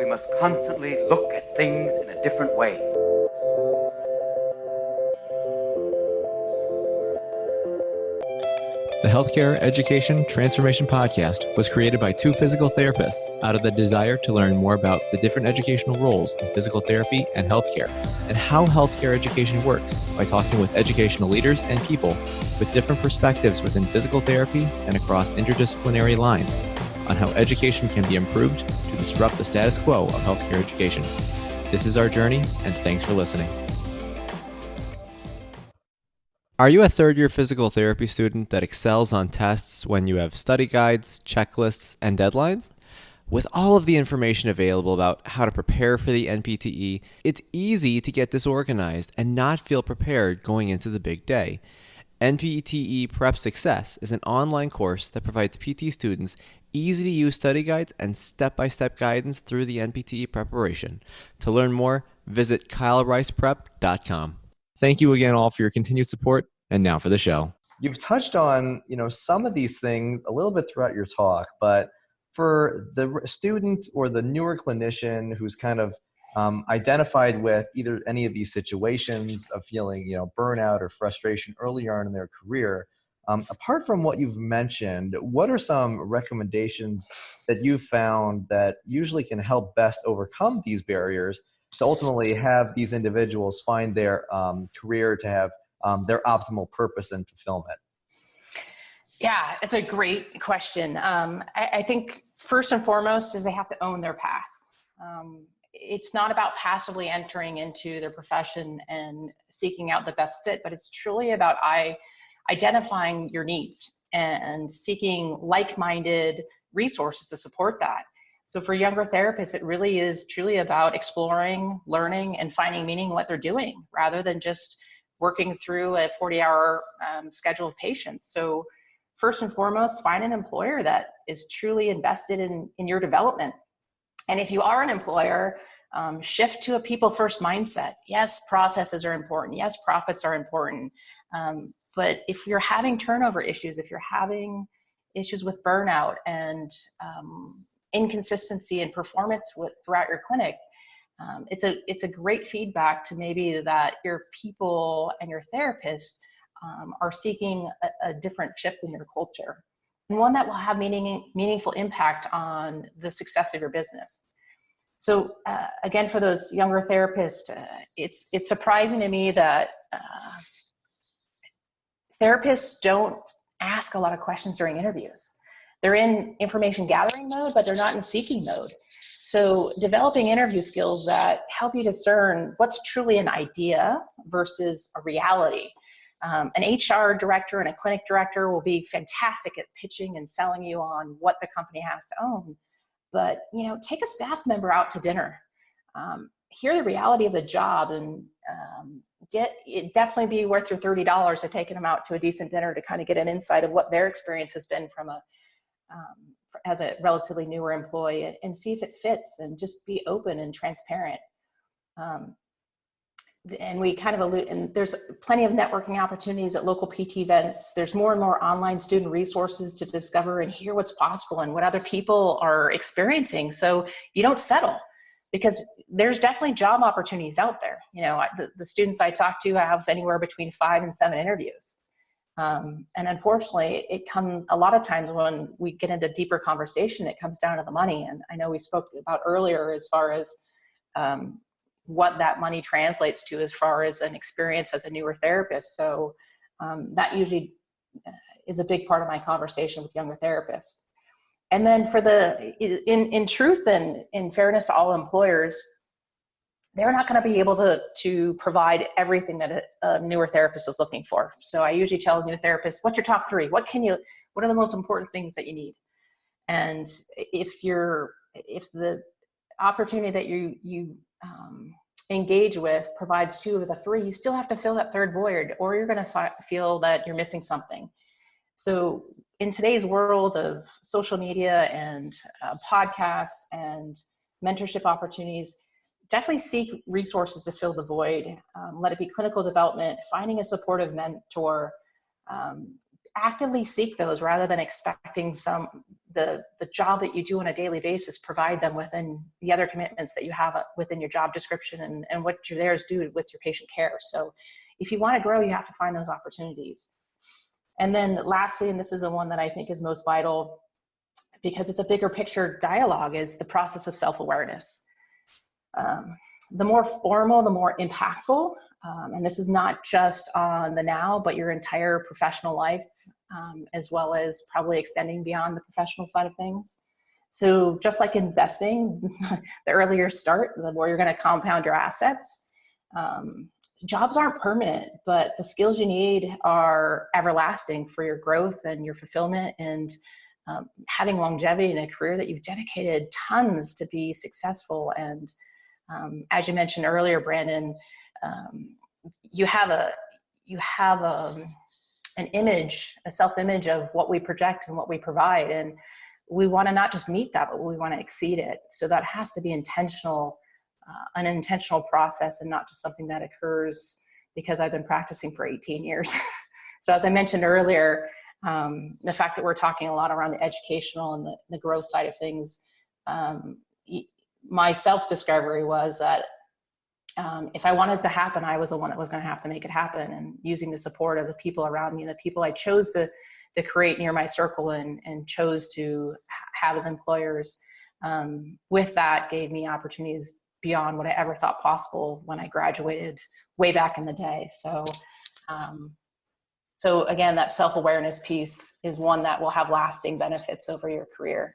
We must constantly look at things in a different way. The Healthcare Education Transformation Podcast was created by two physical therapists out of the desire to learn more about the different educational roles in physical therapy and healthcare, and how healthcare education works by talking with educational leaders and people with different perspectives within physical therapy and across interdisciplinary lines on how education can be improved to disrupt the status quo of healthcare education. This is our journey, and thanks for listening. Are you a third-year physical therapy student that excels on tests when you have study guides, checklists, and deadlines? With all of the information available about how to prepare for the NPTE, it's easy to get disorganized and not feel prepared going into the big day. NPTE Prep Success is an online course that provides PT students easy-to-use study guides and step-by-step guidance through the NPTE preparation. To learn more, visit kylericeprep.com. Thank you again all for your continued support, and now for the show. You've touched on, some of these things a little bit throughout your talk, but for the student or the newer clinician who's kind of identified with either any of these situations of feeling, burnout or frustration earlier on in their career, apart from what you've mentioned, what are some recommendations that you've found that usually can help best overcome these barriers to ultimately have these individuals find their career to have their optimal purpose and fulfillment? Yeah, it's a great question. I think first and foremost is they have to own their path. It's not about passively entering into their profession and seeking out the best fit, but it's truly about identifying your needs and seeking like-minded resources to support that. So for younger therapists, it really is truly about exploring, learning, and finding meaning in what they're doing, rather than just working through a 40-hour schedule of patients. So first and foremost, find an employer that is truly invested in your development. And if you are an employer, shift to a people-first mindset. Yes, processes are important. Yes, profits are important. But if you're having turnover issues, if you're having issues with burnout and inconsistency in performance throughout your clinic, it's a great feedback to maybe that your people and your therapist are seeking a different shift in your culture, and one that will have meaningful impact on the success of your business. So again, for those younger therapists, it's surprising to me that therapists don't ask a lot of questions during interviews. They're in information gathering mode, but they're not in seeking mode. So developing interview skills that help you discern what's truly an idea versus a reality. An HR director and a clinic director will be fantastic at pitching and selling you on what the company has to own. But, take a staff member out to dinner, hear the reality of the job, and it definitely be worth your $30 of taking them out to a decent dinner to kind of get an insight of what their experience has been from as a relatively newer employee, and see if it fits, and just be open and transparent. And we kind of allude, and there's plenty of networking opportunities at local PT events. There's more and more online student resources to discover and hear what's possible and what other people are experiencing. So you don't settle, because there's definitely job opportunities out there. The students I talk to have anywhere between 5 and 7 interviews. And unfortunately, a lot of times when we get into deeper conversation, it comes down to the money. And I know we spoke about earlier as far as what that money translates to as far as an experience as a newer therapist. So that usually is a big part of my conversation with younger therapists. And then in truth and in fairness to all employers, they're not going to be able to provide everything that a newer therapist is looking for. So I usually tell new therapists, what's your top 3? What are the most important things that you need? And if the opportunity that you engage with provides 2 of the 3, you still have to fill that 3rd void, or you're going to feel that you're missing something. So in today's world of social media and podcasts and mentorship opportunities, definitely seek resources to fill the void. Let it be clinical development, finding a supportive mentor, actively seek those rather than expecting the job that you do on a daily basis, provide them within the other commitments that you have within your job description, and what you're there is do with your patient care. So if you want to grow, you have to find those opportunities. And then lastly, and this is the one that I think is most vital because it's a bigger picture dialogue, is the process of self-awareness. The more formal, the more impactful. And this is not just on the now, but your entire professional life, as well as probably extending beyond the professional side of things. So just like investing, the earlier start, the more you're going to compound your assets. Jobs aren't permanent, but the skills you need are everlasting for your growth and your fulfillment, and having longevity in a career that you've dedicated tons to be successful. And as you mentioned earlier, Brandon, you have an image, a self-image of what we project and what we provide. And we want to not just meet that, but we want to exceed it. So that has to be intentional, an intentional process, and not just something that occurs because I've been practicing for 18 years. So as I mentioned earlier, the fact that we're talking a lot around the educational and the growth side of things, my self-discovery was that if I wanted it to happen, I was the one that was going to have to make it happen, and using the support of the people around me, the people I chose to create near my circle and chose to have as employers, with that gave me opportunities beyond what I ever thought possible when I graduated way back in the day. So again, that self-awareness piece is one that will have lasting benefits over your career.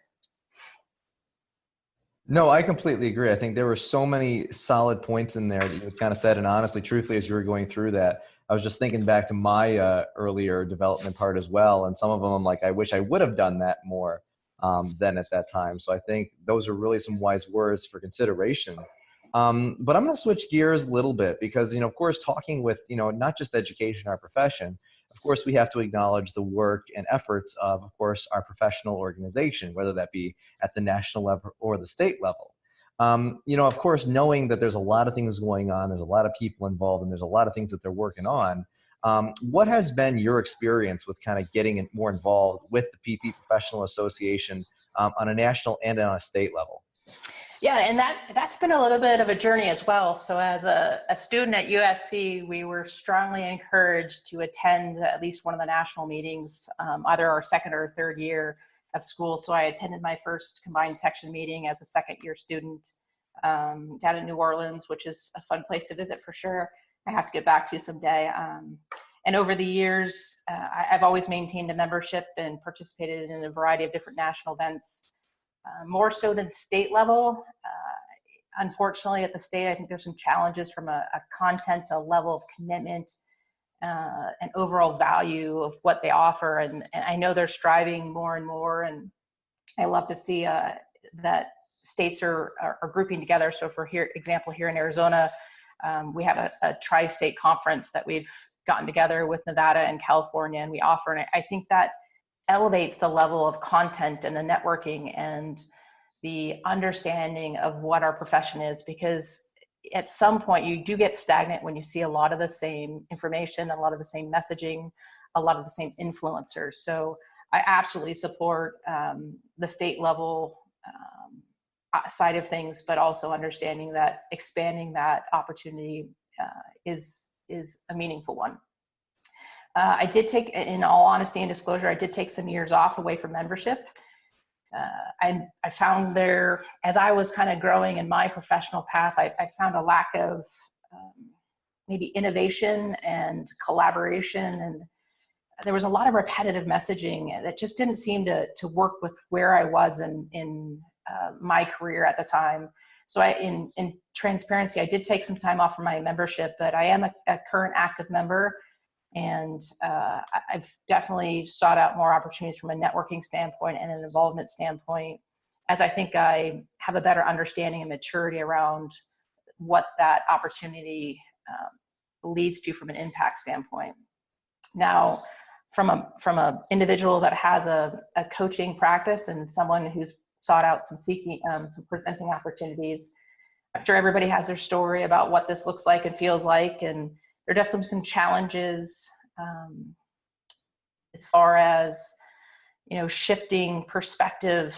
No, I completely agree. I think there were so many solid points in there that you kind of said, and honestly, truthfully, as you were going through that, I was just thinking back to my earlier development part as well, and some of them I'm like, I wish I would have done that more than at that time. So I think those are really some wise words for consideration. But I'm going to switch gears a little bit because, of course, talking with, not just education, our profession, of course, we have to acknowledge the work and efforts of course, our professional organization, whether that be at the national level or the state level. Of course, knowing that there's a lot of things going on, there's a lot of people involved, and there's a lot of things that they're working on. What has been your experience with kind of getting more involved with the PT Professional Association on a national and on a state level? Yeah, and that's been a little bit of a journey as well. So as a student at USC, we were strongly encouraged to attend at least one of the national meetings, either our second or third year of school. So I attended my first combined section meeting as a second year student down in New Orleans, which is a fun place to visit for sure. I have to get back to someday. And over the years, I've always maintained a membership and participated in a variety of different national events. More so than state level. Unfortunately, at the state, I think there's some challenges from a content, a level of commitment, and overall value of what they offer. And I know they're striving more and more. And I love to see that states are grouping together. So for example, here in Arizona, we have a tri-state conference that we've gotten together with Nevada and California, and we offer. And I think that elevates the level of content and the networking and the understanding of what our profession is, because at some point you do get stagnant when you see a lot of the same information, a lot of the same messaging, a lot of the same influencers. So I absolutely support the state level side of things, but also understanding that expanding that opportunity is a meaningful one. I did take, in all honesty and disclosure, I did take some years off away from membership. I found there, as I was kind of growing in my professional path, I found a lack of maybe innovation and collaboration. And there was a lot of repetitive messaging that just didn't seem to work with where I was in my career at the time. So in transparency, I did take some time off from my membership, but I am a current active member. And I've definitely sought out more opportunities from a networking standpoint and an involvement standpoint, as I think I have a better understanding and maturity around what that opportunity leads to from an impact standpoint. Now, from a individual that has a coaching practice and someone who's sought out some presenting opportunities, I'm sure everybody has their story about what this looks like and feels like, and there are definitely some challenges as far as shifting perspective.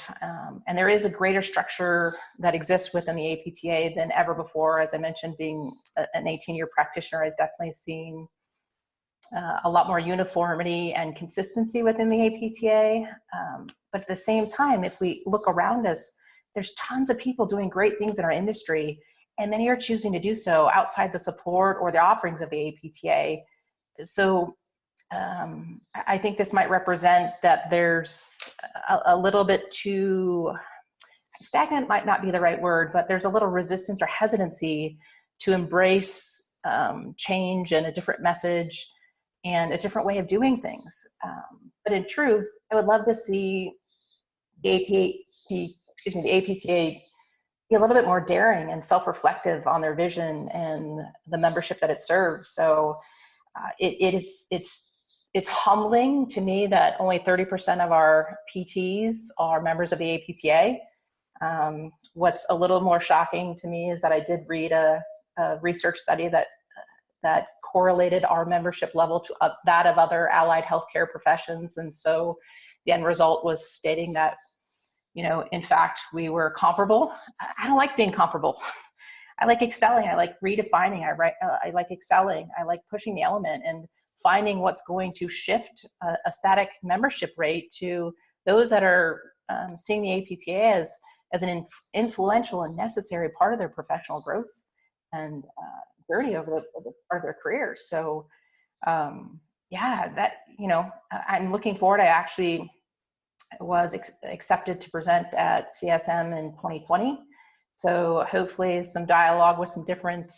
And there is a greater structure that exists within the APTA than ever before. As I mentioned, being an 18-year practitioner, I've definitely seen a lot more uniformity and consistency within the APTA. But at the same time, if we look around us, there's tons of people doing great things in our industry, and many are choosing to do so outside the support or the offerings of the APTA. So I think this might represent that there's a little bit too stagnant, might not be the right word, but there's a little resistance or hesitancy to embrace change and a different message and a different way of doing things. But in truth, I would love to see the APTA be a little bit more daring and self-reflective on their vision and the membership that it serves. So it's humbling to me that only 30% of our PTs are members of the APTA. What's a little more shocking to me is that I did read a research study that correlated our membership level to that of other allied healthcare professions. And so the end result was stating that, in fact, we were comparable. I don't like being comparable. I like excelling. I like redefining. I like excelling. I like pushing the element and finding what's going to shift a static membership rate to those that are seeing the APTA as an influential and necessary part of their professional growth and journey over the part of their careers. So, I'm looking forward. I actually was accepted to present at CSM in 2020. So hopefully some dialogue with some different,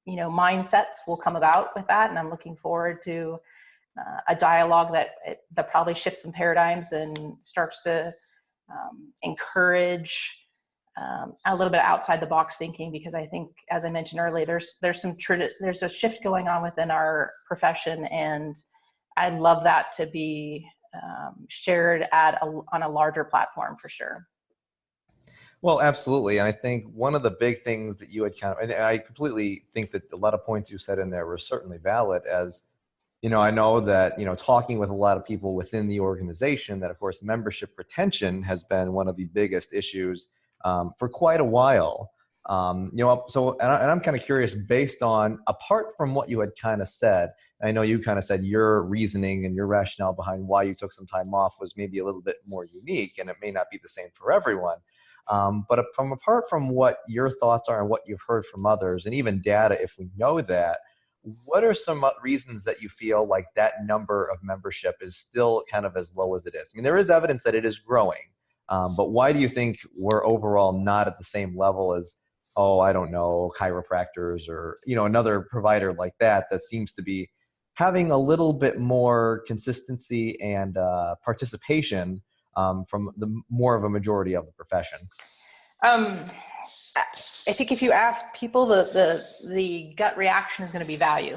mindsets will come about with that. And I'm looking forward to a dialogue that probably shifts some paradigms and starts to encourage a little bit outside the box thinking, because I think, as I mentioned earlier, there's a shift going on within our profession, and I'd love that to be shared on a larger platform for sure. Well, absolutely. And I think one of the big things that you had and I completely think that a lot of points you said in there were certainly valid. As I know that, talking with a lot of people within the organization, that of course membership retention has been one of the biggest issues for quite a while. So I'm kind of curious, based on, apart from what you had kind of said, I know you kind of said your reasoning and your rationale behind why you took some time off was maybe a little bit more unique, and it may not be the same for everyone. But apart from what your thoughts are and what you've heard from others, and even data, if we know that, what are some reasons that you feel like that number of membership is still kind of as low as it is? I mean, there is evidence that it is growing, but why do you think we're overall not at the same level as, I don't know, chiropractors or, another provider like that seems to be having a little bit more consistency and participation from the more of a majority of the profession? I think if you ask people, the gut reaction is going to be value.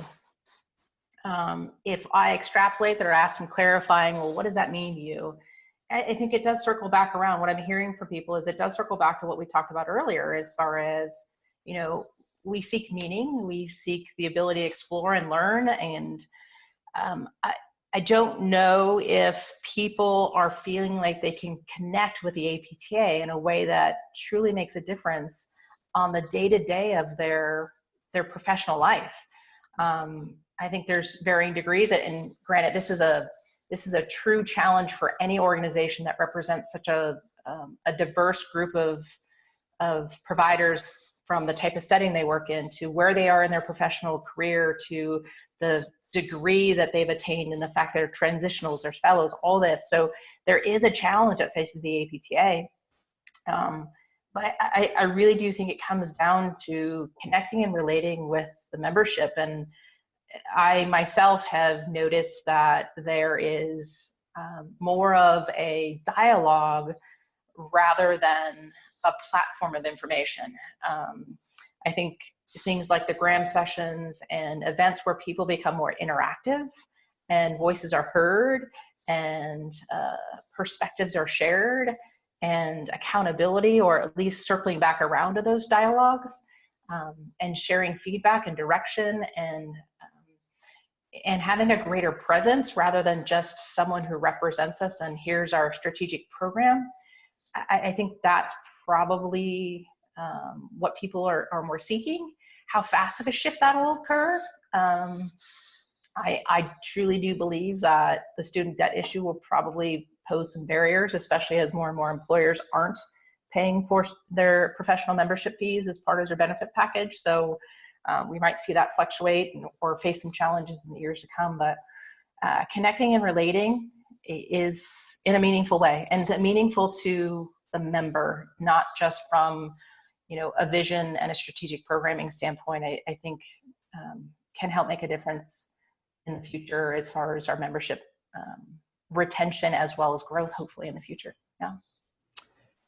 If I extrapolate that or ask them clarifying, well, what does that mean to you? I think it does circle back around. What I'm hearing from people is it does circle back to what we talked about earlier, as far as, we seek meaning, we seek the ability to explore and learn. And I don't know if people are feeling like they can connect with the APTA in a way that truly makes a difference on the day-to-day of their professional life. I think there's varying degrees, and granted, this is a true challenge for any organization that represents such a diverse group of providers, from the type of setting they work in to where they are in their professional career to the degree that they've attained and the fact that they're transitionals, they're fellows, all this. So there is a challenge that faces the APTA. But I really do think it comes down to connecting and relating with the membership. And I myself have noticed that there is more of a dialogue rather than a platform of information. I think things like the Graham sessions and events where people become more interactive and voices are heard and perspectives are shared and accountability, or at least circling back around to those dialogues and sharing feedback and direction and and having a greater presence rather than just someone who represents us and here's our strategic program. I think that's probably what people are more seeking. How fast of a shift that will occur, I truly do believe that the student debt issue will probably pose some barriers, especially as more and more employers aren't paying for their professional membership fees as part of their benefit package. So we might see that fluctuate or face some challenges in the years to come. But connecting and relating is in a meaningful way, and meaningful to the member, not just from a vision and a strategic programming standpoint. I think can help make a difference in the future as far as our membership retention as well as growth, hopefully in the future. Yeah.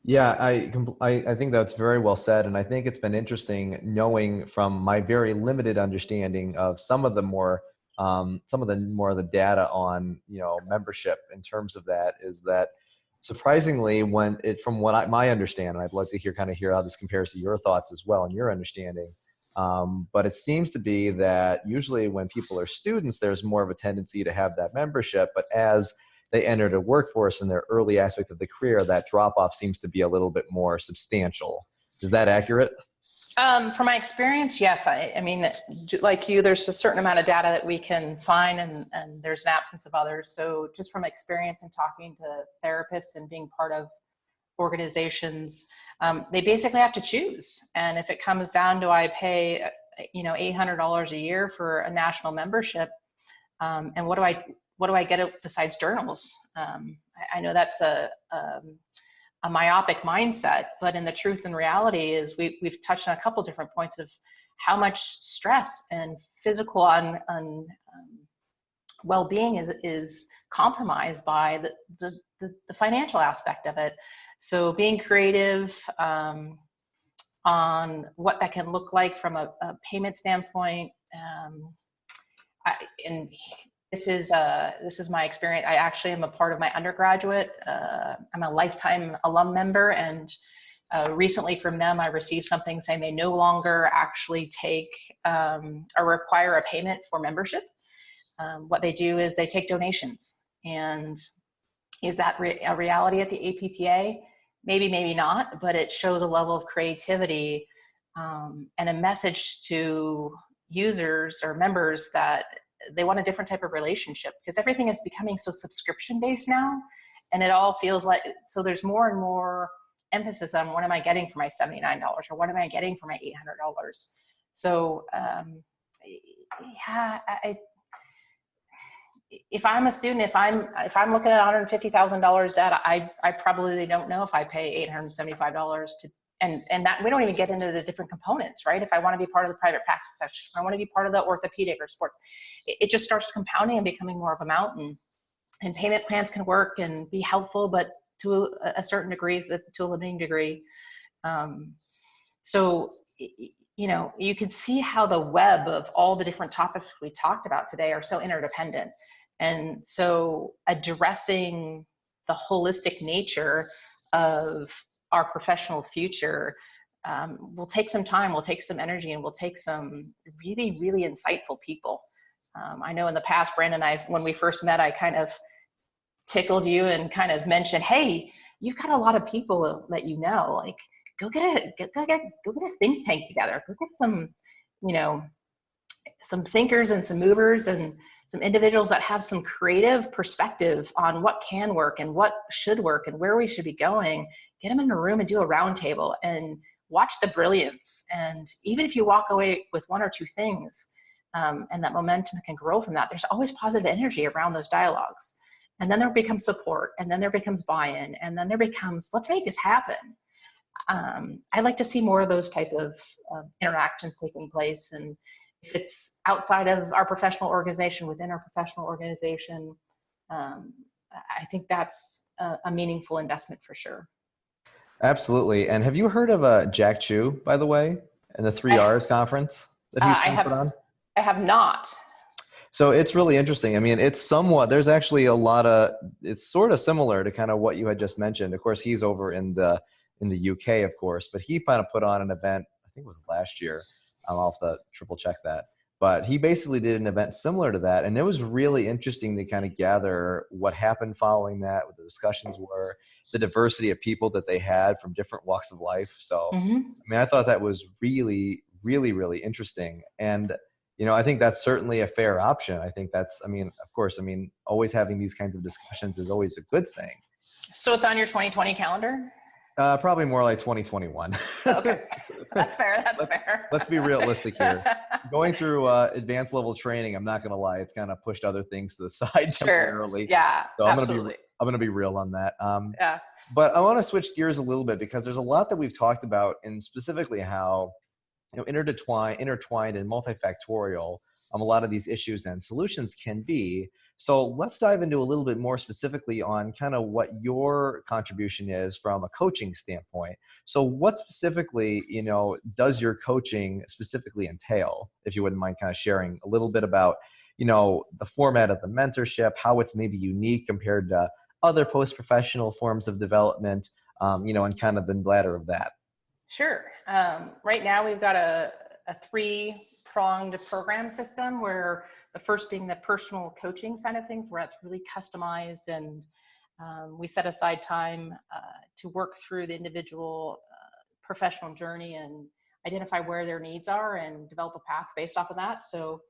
Yeah, I think that's very well said. And I think it's been interesting knowing from my very limited understanding of some of the more of the data on, membership in terms of that, is that surprisingly, from what my understand, and I'd like to hear how this compares to your thoughts as well and your understanding. But it seems to be that usually when people are students, there's more of a tendency to have that membership, but as they enter the workforce in their early aspects of the career, that drop-off seems to be a little bit more substantial. Is that accurate? From my experience, yes. I mean, like you, there's a certain amount of data that we can find, and there's an absence of others. So just from experience and talking to therapists and being part of organizations, they basically have to choose. And if it comes down to I pay, $800 a year for a national membership, and what do I get besides journals? I know that's a myopic mindset, but in the truth and reality is we've touched on a couple different points of how much stress and physical well-being is compromised by the financial aspect of it. So being creative on what that can look like from a payment standpoint, this is my experience. I actually am a part of my undergraduate. I'm a lifetime alum member, and recently from them, I received something saying they no longer actually take or require a payment for membership. What they do is they take donations. And is that a reality at the APTA? Maybe, maybe not, but it shows a level of creativity and a message to users or members that they want a different type of relationship, because everything is becoming so subscription based now, and it all feels like, so there's more and more emphasis on what am I getting for my $79 or what am I getting for my $800. So if I'm a student, if I'm looking at $150,000 debt, I probably don't know if I pay $875 to. And that we don't even get into the different components, right? If I want to be part of the private practice section, if I want to be part of the orthopedic or sport, it just starts compounding and becoming more of a mountain. And payment plans can work and be helpful, but to a certain degree, to a limiting degree. So, you can see how the web of all the different topics we talked about today are so interdependent. And so addressing the holistic nature of our professional future will take some time, will take some energy, and will take some really, really insightful people. I know in the past, Brandon and I, when we first met, I kind of tickled you and kind of mentioned, hey, you've got a lot of people that like go get a think tank together, go get some thinkers and some movers and some individuals that have some creative perspective on what can work and what should work and where we should be going. Get them in a room and do a roundtable and watch the brilliance. And even if you walk away with one or two things, and that momentum can grow from that, there's always positive energy around those dialogues. And then there becomes support, and then there becomes buy-in, and then there becomes, let's make this happen. I'd like to see more of those type of interactions taking place. And if it's outside of our professional organization, within our professional organization, I think that's a meaningful investment for sure. Absolutely. And have you heard of Jack Chu, by the way, and the 3Rs conference that he's put on? I have not. So it's really interesting. I mean, there's actually it's sort of similar to kind of what you had just mentioned. Of course, he's over in the UK, of course, but he kind of put on an event, I think it was last year. I'll have to triple check that. But he basically did an event similar to that. And it was really interesting to kind of gather what happened following that, what the discussions were, the diversity of people that they had from different walks of life. So, Mm-hmm. I mean, I thought that was really, really, really interesting. And, I think that's certainly a fair option. I think that's, I mean, of course, I mean, always having these kinds of discussions is always a good thing. So it's on your 2020 calendar? Probably more like 2021. Okay, that's fair. That's fair. Let's be realistic here. Going through advanced level training, I'm not going to lie, it's kind of pushed other things to the side temporarily. Yeah, So absolutely. I'm going to be real on that. Yeah. But I want to switch gears a little bit because there's a lot that we've talked about, and specifically how intertwined and multifactorial a lot of these issues and solutions can be. So let's dive into a little bit more specifically on kind of what your contribution is from a coaching standpoint. So what specifically, does your coaching specifically entail, if you wouldn't mind kind of sharing a little bit about, the format of the mentorship, how it's maybe unique compared to other post-professional forms of development, and kind of the ladder of that. Sure. Right now we've got a three-pronged program system, where the first being the personal coaching side of things, where it's really customized, and we set aside time to work through the individual professional journey and identify where their needs are and develop a path based off of that. So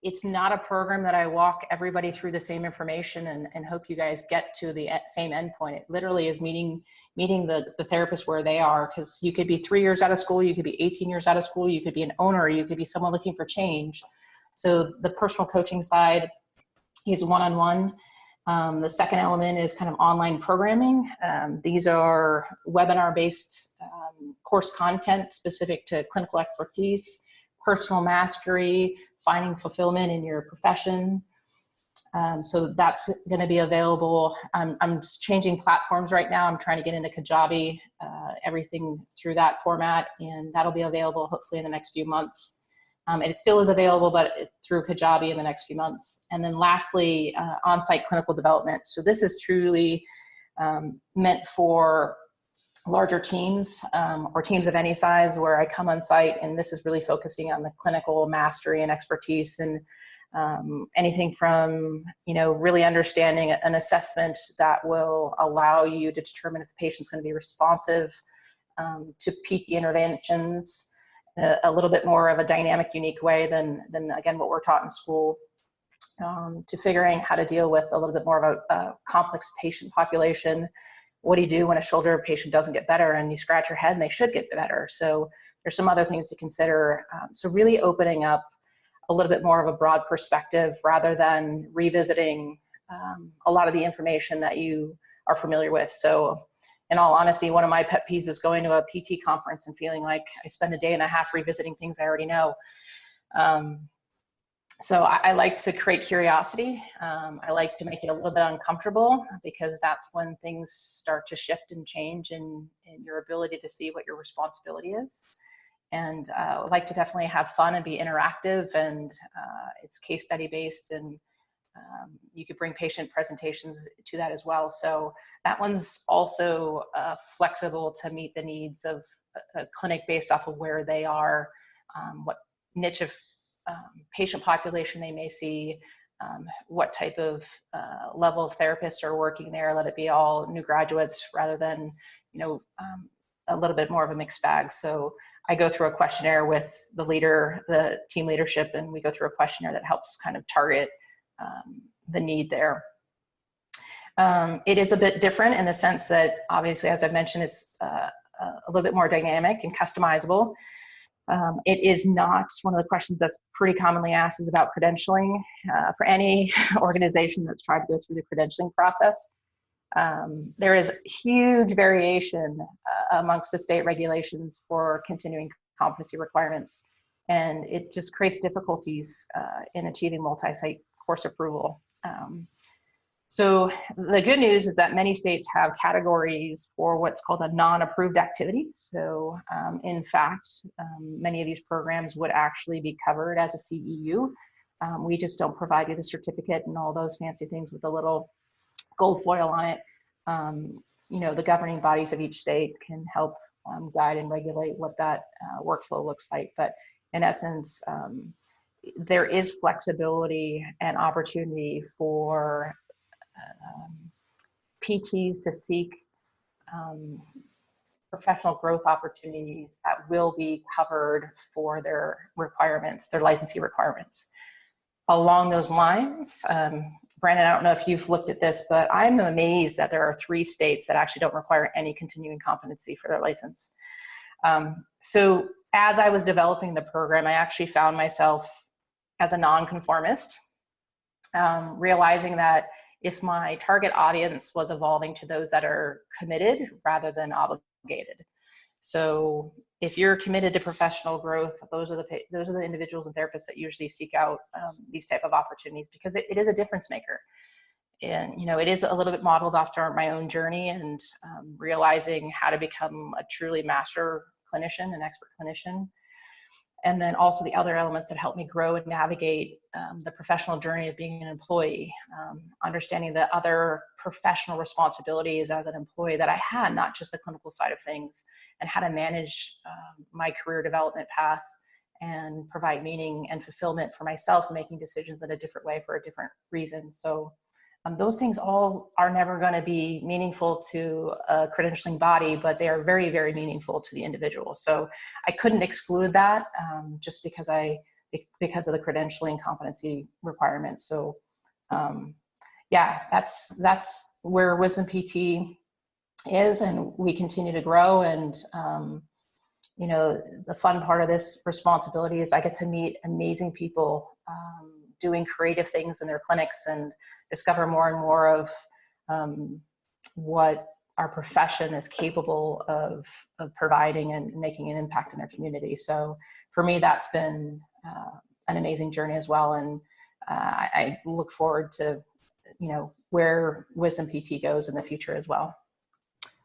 it's not a program that I walk everybody through the same information and hope you guys get to the same endpoint. It literally is meeting the therapist where they are, because you could be 3 years out of school, you could be 18 years out of school, you could be an owner, you could be someone looking for change. So the personal coaching side is one-on-one. The second element is kind of online programming. These are webinar-based course content specific to clinical expertise, personal mastery, finding fulfillment in your profession. So that's going to be available. I'm changing platforms right now. I'm trying to get into Kajabi, everything through that format, and that'll be available hopefully in the next few months. And it still is available, but through Kajabi in the next few months. And then lastly, on-site clinical development. So this is truly meant for larger teams or teams of any size, where I come on site, and this is really focusing on the clinical mastery and expertise, and anything from, really understanding an assessment that will allow you to determine if the patient's going to be responsive to PT interventions, a little bit more of a dynamic, unique way than again, what we're taught in school, to figuring how to deal with a little bit more of a complex patient population. What do you do when a shoulder patient doesn't get better and you scratch your head and they should get better? So there's some other things to consider. So really opening up a little bit more of a broad perspective, rather than revisiting a lot of the information that you are familiar with. So in all honesty, one of my pet peeves is going to a PT conference and feeling like I spend a day and a half revisiting things I already know. So I like to create curiosity. I like to make it a little bit uncomfortable, because that's when things start to shift and change in your ability to see what your responsibility is. And I like to definitely have fun and be interactive, and it's case study based, and you could bring patient presentations to that as well. So that one's also flexible to meet the needs of a clinic based off of where they are, what niche of patient population they may see, what type of level of therapists are working there. Let it be all new graduates rather than, a little bit more of a mixed bag. So I go through a questionnaire with the leader, the team leadership, and we go through a questionnaire that helps kind of target the need there. It is a bit different in the sense that, obviously, as I've mentioned, it's a little bit more dynamic and customizable. It is not one of the questions that's pretty commonly asked is about credentialing. For any organization that's tried to go through the credentialing process, there is huge variation amongst the state regulations for continuing competency requirements, and it just creates difficulties in achieving multi-site course approval. So the good news is that many states have categories for what's called a non-approved activity. So in fact, many of these programs would actually be covered as a CEU. We just don't provide you the certificate and all those fancy things with a little gold foil on it. The governing bodies of each state can help guide and regulate what that workflow looks like. But in essence, there is flexibility and opportunity for PTs to seek professional growth opportunities that will be covered for their requirements, their licensee requirements. Along those lines, Brandon, I don't know if you've looked at this, but I'm amazed that there are 3 states that actually don't require any continuing competency for their license. So as I was developing the program, I actually found myself as a nonconformist, realizing that if my target audience was evolving to those that are committed rather than obligated. So if you're committed to professional growth, those are the individuals and therapists that usually seek out these type of opportunities, because it is a difference maker. And, you know, it is a little bit modeled after my own journey and realizing how to become a truly master clinician, an expert clinician. And then also the other elements that help me grow and navigate the professional journey of being an employee, understanding the other professional responsibilities as an employee that I had, not just the clinical side of things, and how to manage my career development path and provide meaning and fulfillment for myself, making decisions in a different way for a different reason. So those things all are never going to be meaningful to a credentialing body, but they are very, very meaningful to the individual. So I couldn't exclude that just because of the credentialing competency requirements. So yeah, that's where Wisdom PT is, and we continue to grow. And you know, the fun part of this responsibility is I get to meet amazing people doing creative things in their clinics and discover more and more of what our profession is capable of providing and making an impact in their community. So for me, that's been an amazing journey as well. And I look forward to, you know, where Wisdom PT goes in the future as well.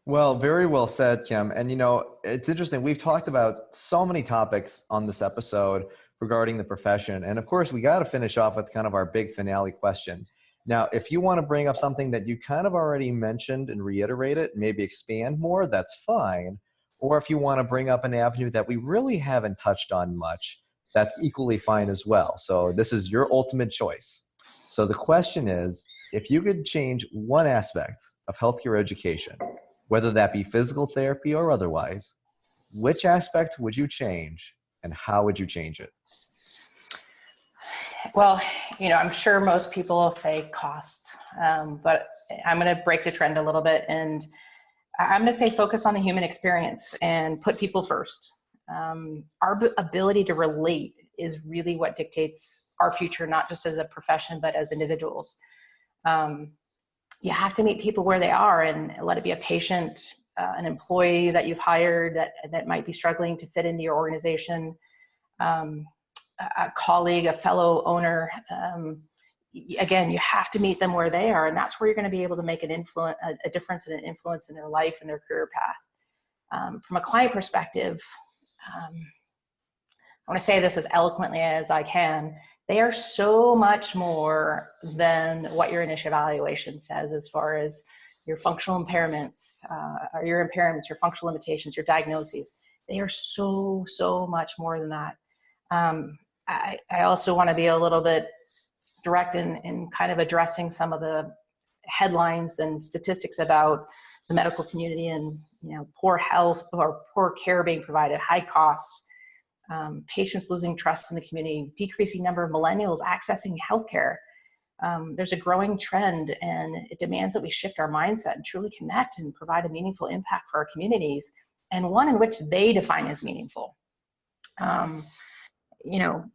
Well, very well said, Kim. And, you know, it's interesting. We've talked about so many topics on this episode regarding the profession. And of course, we got to finish off with kind of our big finale question. Now, if you want to bring up something that you kind of already mentioned and reiterate it, maybe expand more, that's fine. Or if you want to bring up an avenue that we really haven't touched on much, that's equally fine as well. So this is your ultimate choice. So the question is, if you could change one aspect of healthcare education, whether that be physical therapy or otherwise, which aspect would you change and how would you change it? Well, you know, I'm sure most people will say cost, but I'm going to break the trend a little bit, and I'm going to say focus on the human experience and put people first. Our ability to relate is really what dictates our future, not just as a profession, but as individuals. You have to meet people where they are, and let it be a patient, an employee that you've hired that might be struggling to fit into your organization, a colleague, a fellow owner. Again, you have to meet them where they are, and that's where you're going to be able to make a difference and an influence in their life and their career path. From a client perspective, I want to say this as eloquently as I can. They are so much more than what your initial evaluation says as far as your functional impairments, or your impairments, your functional limitations, your diagnoses. They are so, so much more than that. I also want to be a little bit direct in kind of addressing some of the headlines and statistics about the medical community and, you know, poor health or poor care being provided, high costs, patients losing trust in the community, decreasing number of millennials accessing healthcare. There's a growing trend, and it demands that we shift our mindset and truly connect and provide a meaningful impact for our communities, and one in which they define as meaningful. You know,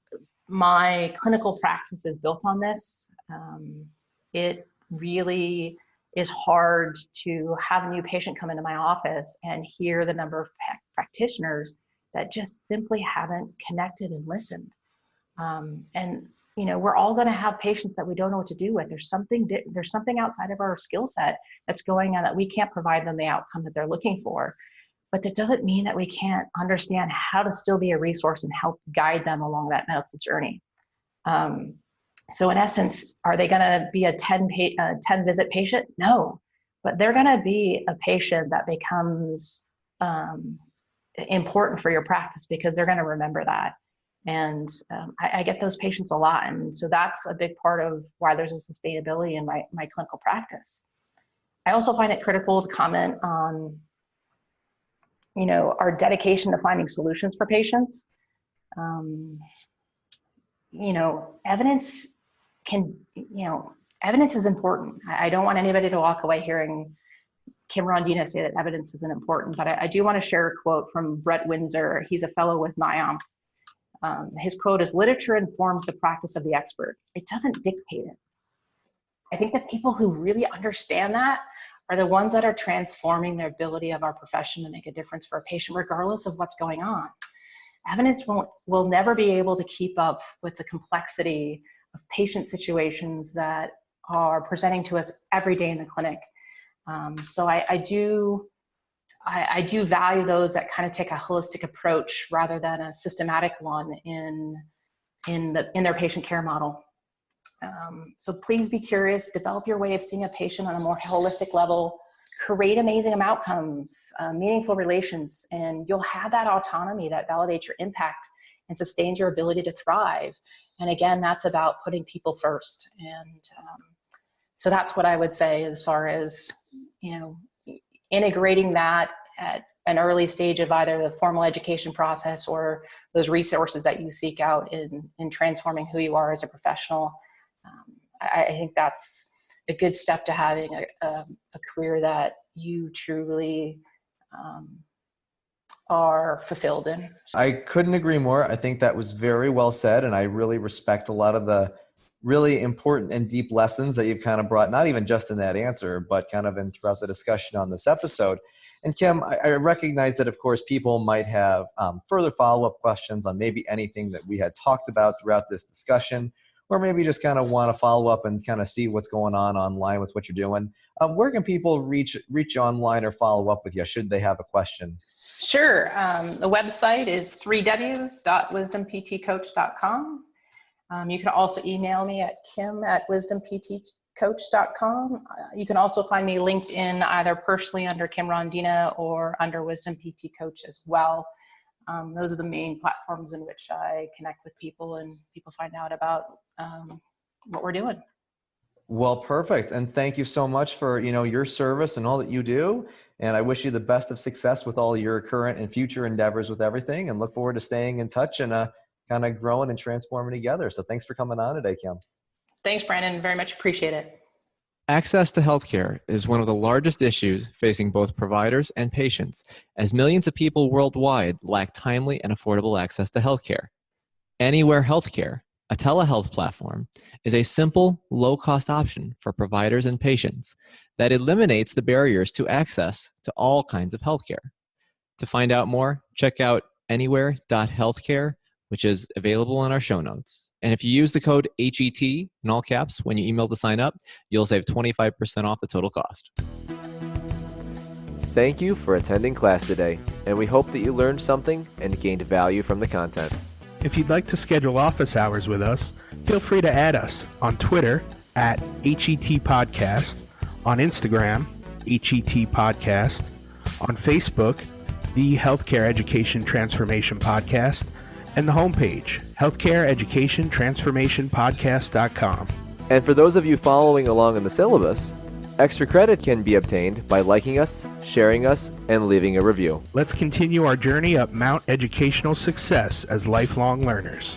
my clinical practice is built on this. It really is hard to have a new patient come into my office and hear the number of practitioners that just simply haven't connected and listened. And, you know, we're all going to have patients that we don't know what to do with. There's something outside of our skill set that's going on that we can't provide them the outcome that they're looking for. But that doesn't mean that we can't understand how to still be a resource and help guide them along that medical journey. So in essence, are they going to be a 10 visit patient? No, but they're going to be a patient that becomes important for your practice, because they're going to remember that. And I get those patients a lot. And so that's a big part of why there's a sustainability in my clinical practice. I also find it critical to comment on, our dedication to finding solutions for patients. Evidence evidence is important. I don't want anybody to walk away hearing Kim Rondina say that evidence isn't important, but I do want to share a quote from Brett Windsor. He's a fellow with NIOMT. His quote is, "Literature informs the practice of the expert. It doesn't dictate it." I think that people who really understand that are the ones that are transforming the ability of our profession to make a difference for a patient, regardless of what's going on. Evidence will never be able to keep up with the complexity of patient situations that are presenting to us every day in the clinic. So I do value those that kind of take a holistic approach rather than a systematic one in their patient care model. So please be curious, develop your way of seeing a patient on a more holistic level, create amazing outcomes, meaningful relations, and you'll have that autonomy that validates your impact and sustains your ability to thrive. And again, that's about putting people first. And so that's what I would say as far as, integrating that at an early stage of either the formal education process or those resources that you seek out in transforming who you are as a professional. I think that's a good step to having a career that you truly are fulfilled in. I couldn't agree more. I think that was very well said, and I really respect a lot of the really important and deep lessons that you've kind of brought, not even just in that answer, but kind of throughout the discussion on this episode. And Kim, I recognize that, of course, people might have further follow-up questions on maybe anything that we had talked about throughout this discussion, or maybe just kind of want to follow up and kind of see what's going on online with what you're doing. Where can people reach you online or follow up with you should they have a question? Sure. The website is www.wisdomptcoach.com. You can also email me at kim@wisdomptcoach.com. You can also find me LinkedIn either personally under Kim Rondina or under Wisdom PT Coach as well. Those are the main platforms in which I connect with people and people find out about what we're doing. Well, perfect. And thank you so much for, your service and all that you do. And I wish you the best of success with all your current and future endeavors with everything, and look forward to staying in touch and kind of growing and transforming together. So thanks for coming on today, Kim. Thanks, Brandon. Very much appreciate it. Access to healthcare is one of the largest issues facing both providers and patients, as millions of people worldwide lack timely and affordable access to healthcare. Anywhere Healthcare, a telehealth platform, is a simple, low-cost option for providers and patients that eliminates the barriers to access to all kinds of healthcare. To find out more, check out anywhere.healthcare, which is available in our show notes. And if you use the code HET in all caps when you email to sign up, you'll save 25% off the total cost. Thank you for attending class today, and we hope that you learned something and gained value from the content. If you'd like to schedule office hours with us, feel free to add us on Twitter at HET Podcast, on Instagram, HET Podcast, on Facebook, the Healthcare Education Transformation Podcast, and the homepage, healthcareeducationtransformationpodcast.com. And for those of you following along in the syllabus, extra credit can be obtained by liking us, sharing us, and leaving a review. Let's continue our journey up Mount Educational Success as lifelong learners.